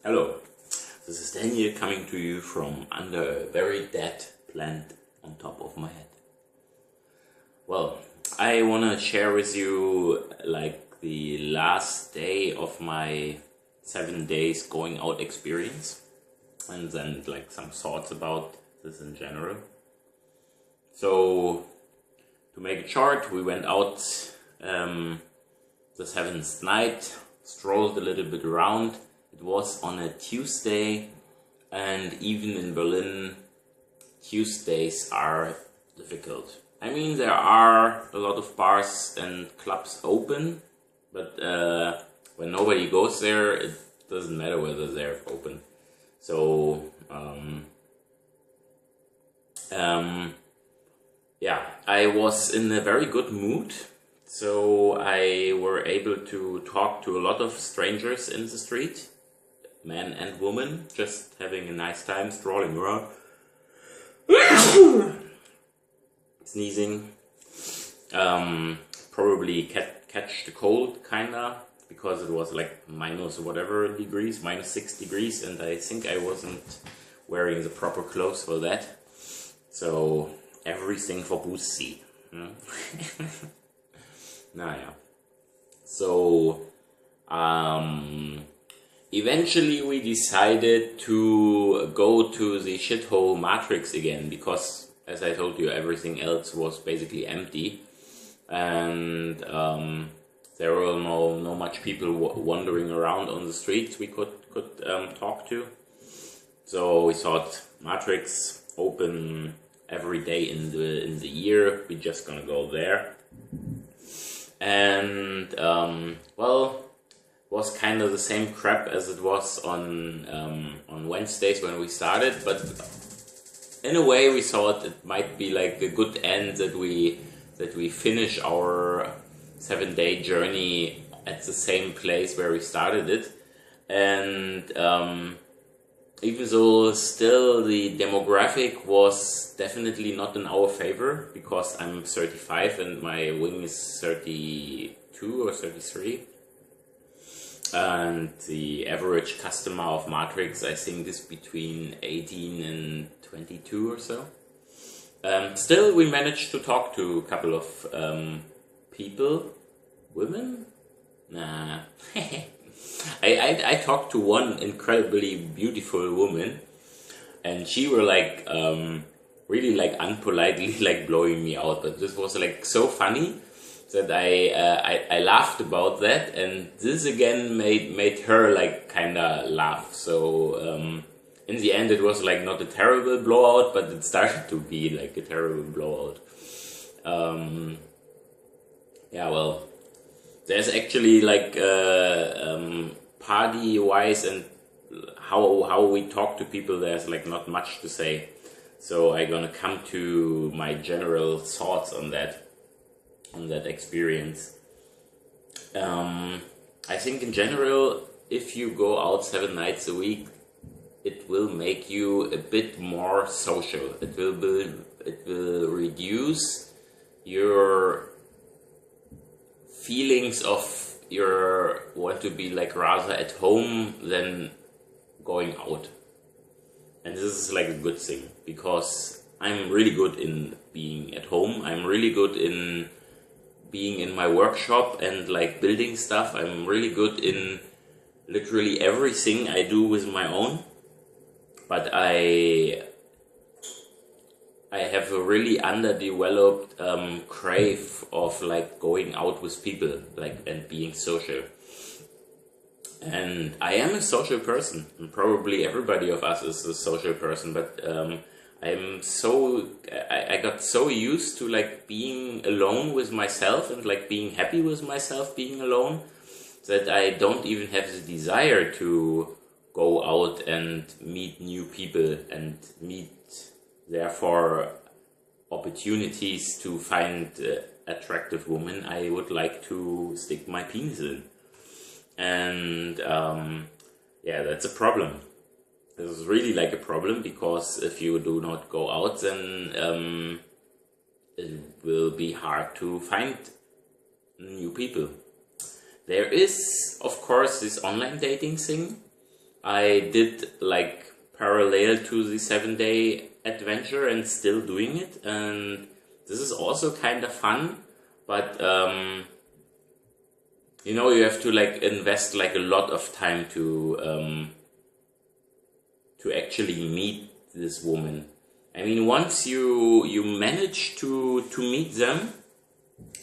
Hello, this is Daniel coming to you from under a very dead plant on top of my head. Well, I want to share with you like the last day of my 7 days going out experience, and then like some thoughts about this in general. So, to make it short, we went out the 7th night, strolled a little bit around. It was on a Tuesday, and even in Berlin, Tuesdays are difficult. I mean, there are a lot of bars and clubs open, but when nobody goes there, it doesn't matter whether they're open. So, yeah, I was in a very good mood. So I were able to talk to a lot of strangers in the street. Men and women, just having a nice time strolling around. Sneezing. Probably catch the cold, kinda, because it was like minus whatever degrees, minus 6 degrees, and I think I wasn't wearing the proper clothes for that. So, everything for Boozy. Naja. So, eventually we decided to go to the shithole Matrix again, because, as I told you, everything else was basically empty, and there were no much people wandering around on the streets we could talk to. So we thought, Matrix open every day in the year, we're just gonna go there. And well, was kind of the same crap as it was on Wednesdays when we started, but in a way we thought it might be like a good end that we finish our 7-day journey at the same place where we started it. And even though still the demographic was definitely not in our favor, because I'm 35 and my wing is 32 or 33. And the average customer of Matrix, I think, is between 18 and 22 or so. Still, we managed to talk to a couple of people. Women? Nah. I talked to one incredibly beautiful woman, and she were like, really like unpolitely like blowing me out. But this was like so funny that I laughed about that, and this again made her like kinda laugh. So in the end it was like not a terrible blowout, but it started to be like a terrible blowout. Yeah, well, there's actually like party wise and how we talk to people, there's like not much to say. So I'm gonna come to my general thoughts on that experience. I think in general, if you go out 7 nights a week, it will make you a bit more social. It will reduce your feelings of your want to be like rather at home than going out. And this is like a good thing, because I'm really good in being at home. I'm really good in being in my workshop and like building stuff. I'm really good in literally everything I do with my own, but I have a really underdeveloped crave of like going out with people, like, and being social. And I am a social person, and probably everybody of us is a social person, but I got so used to like being alone with myself and like being happy with myself being alone, that I don't even have the desire to go out and meet new people and meet, therefore, opportunities to find attractive women I would like to stick my penis in. And yeah, that's a problem. This is really like a problem, because if you do not go out, then it will be hard to find new people. There is, of course, this online dating thing, I did like parallel to the 7-day adventure and still doing it, and this is also kind of fun, but you know, you have to like invest like a lot of time to actually meet this woman. I mean, once you manage to meet them,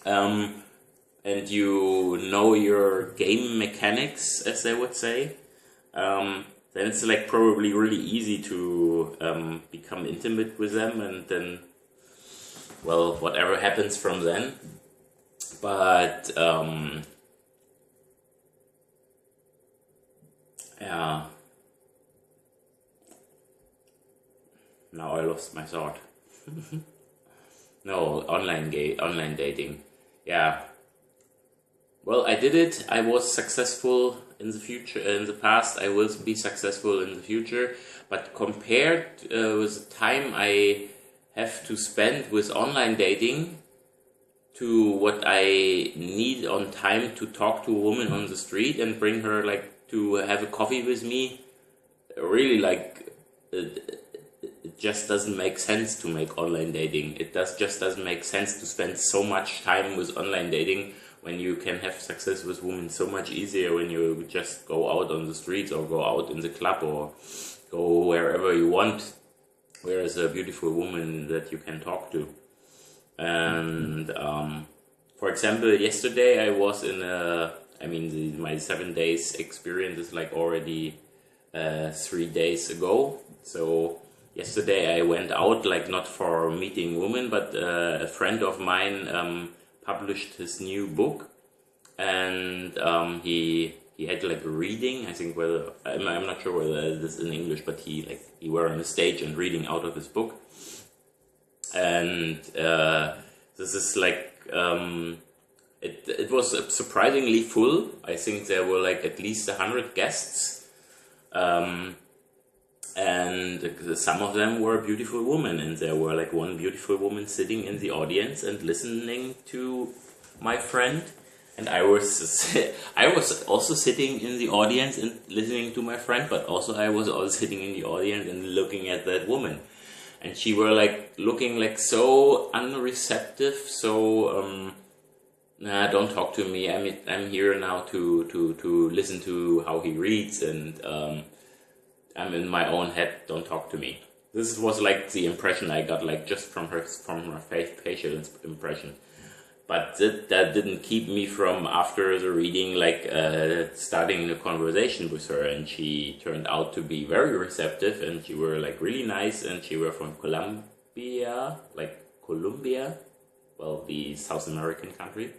and you know your game mechanics, as they would say, then it's like probably really easy to become intimate with them, and then, well, whatever happens from then. But yeah, now I lost my thought. No, online dating. Yeah. Well, I did it. I was successful in the future. In the past, I will be successful in the future. But compared with the time I have to spend with online dating to what I need on time to talk to a woman on the street and bring her like to have a coffee with me, really like it just doesn't make sense to make online dating. It just doesn't make sense to spend so much time with online dating when you can have success with women so much easier when you just go out on the streets or go out in the club or go wherever you want, where is a beautiful woman that you can talk to. And for example, yesterday I was in my 7 days experience is like already 3 days ago. So yesterday I went out, like not for meeting women, but a friend of mine published his new book, and he had like a reading. I think whether I'm not sure whether this is in English, but he were on the stage and reading out of his book. And this is like it was surprisingly full. I think there were like at least 100 guests. And some of them were beautiful women, and there were like one beautiful woman sitting in the audience and listening to my friend, and I was also sitting in the audience and listening to my friend, but also I was also sitting in the audience and looking at that woman, and she were like looking like so unreceptive, so nah, don't talk to me. I'm here now to listen to how he reads, and I'm in my own head, don't talk to me. This was like the impression I got, like just from her facial impression. But that didn't keep me from, after the reading, like starting a conversation with her. And she turned out to be very receptive, and she were like really nice, and she were from Colombia, well, the South American country.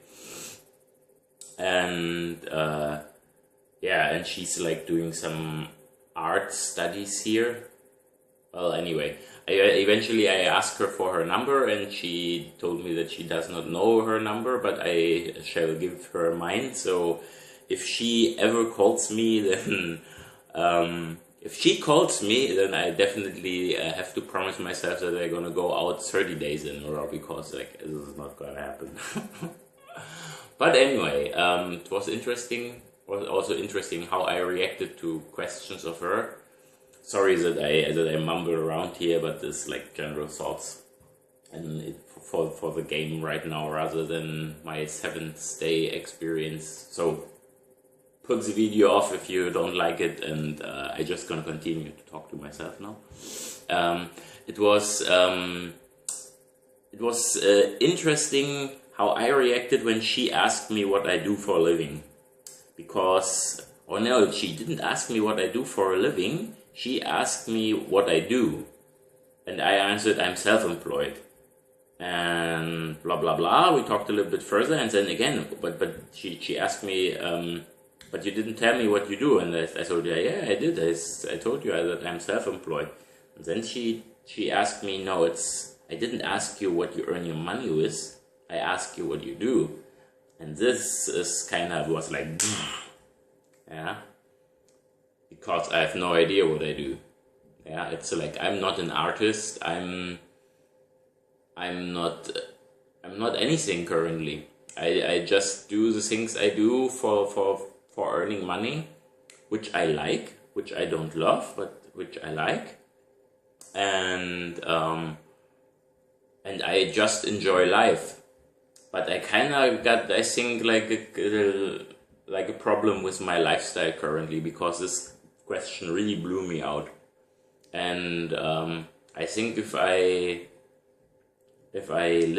And yeah, and she's like doing some art studies here. Well, anyway, eventually I asked her for her number, and she told me that she does not know her number, but I shall give her mine. So if she ever calls me, then if she calls me, then I definitely have to promise myself that I'm gonna go out 30 days in a row, because like this is not gonna happen. But anyway, it was interesting. Was also interesting how I reacted to questions of her. Sorry that I mumble around here, but it's like general thoughts, and for the game right now rather than my 7th day experience. So put the video off if you don't like it, and I just gonna continue to talk to myself now. It was interesting how I reacted when she asked me what I do for a living. Because, oh no, she didn't ask me what I do for a living, she asked me what I do. And I answered, I'm self-employed. And blah blah blah, we talked a little bit further, and then again, but she asked me, but you didn't tell me what you do. And I told her, yeah, I did, I told you that I'm self-employed. And then she asked me, no, I didn't ask you what you earn your money with, I asked you what you do. And this is kind of was like, yeah, because I have no idea what I do. Yeah, it's like I'm not an artist. I'm not anything currently. I just do the things I do for earning money, which I like. which I don't love, but which I like, and I just enjoy life. But I kind of got, I think, like a problem with my lifestyle currently, because this question really blew me out. And I think if I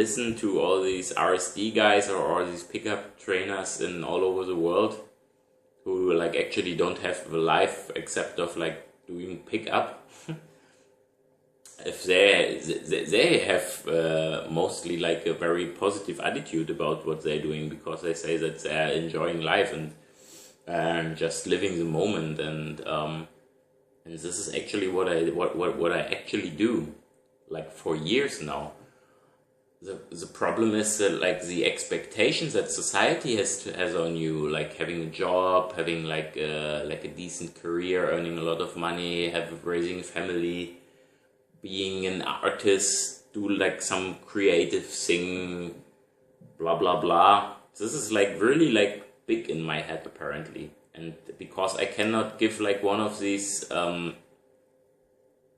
listen to all these RSD guys or all these pickup trainers in all over the world who like actually don't have a life except of like doing pickup, if they have mostly like a very positive attitude about what they're doing, because they say that they're enjoying life and just living the moment, and this is actually what I actually do, like for years now. The problem is that like the expectations that society has on you, like having a job, having like a decent career, earning a lot of money, raising a family, being an artist, do like some creative thing, blah blah blah. This is like really like big in my head apparently, and because I cannot give like one of these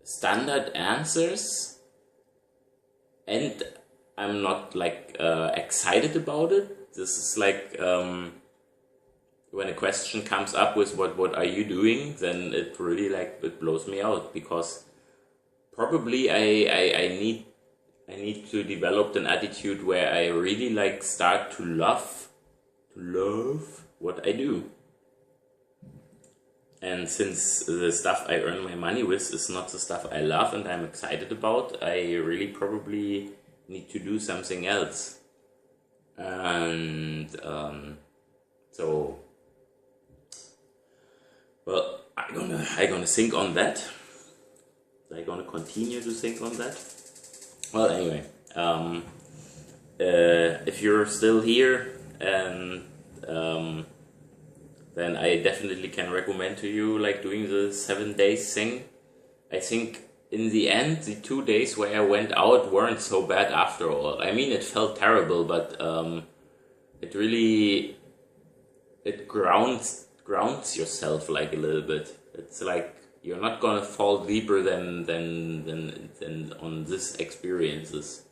standard answers, and I'm not like excited about it. This is like when a question comes up with what are you doing, then it really like it blows me out, because probably I need to develop an attitude where I really like start to love what I do. And since the stuff I earn my money with is not the stuff I love and I'm excited about, I really probably need to do something else. And so, well, I'm gonna think on that. I'm gonna continue to think on that. Well, anyway, if you're still here, and then I definitely can recommend to you like doing the 7 days thing. I think in the end, the 2 days where I went out weren't so bad after all. I mean, it felt terrible, but it really grounds yourself like a little bit. It's like you're not gonna fall deeper than on this experiences.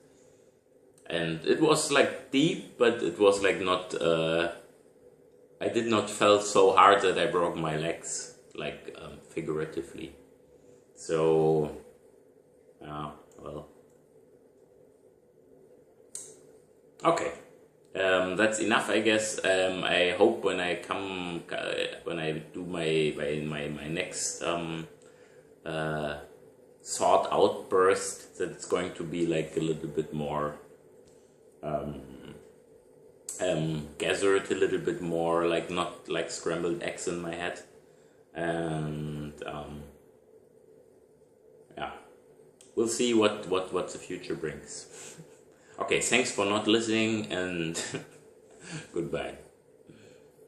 And it was like deep, but it was like not. I did not feel so hard that I broke my legs, like figuratively. So, well, okay. That's enough, I guess. I hope when I do my next thought outburst, that it's going to be like a little bit more gathered, a little bit more, like not like scrambled eggs in my head, and yeah, we'll see what the future brings. Okay, thanks for not listening, and goodbye.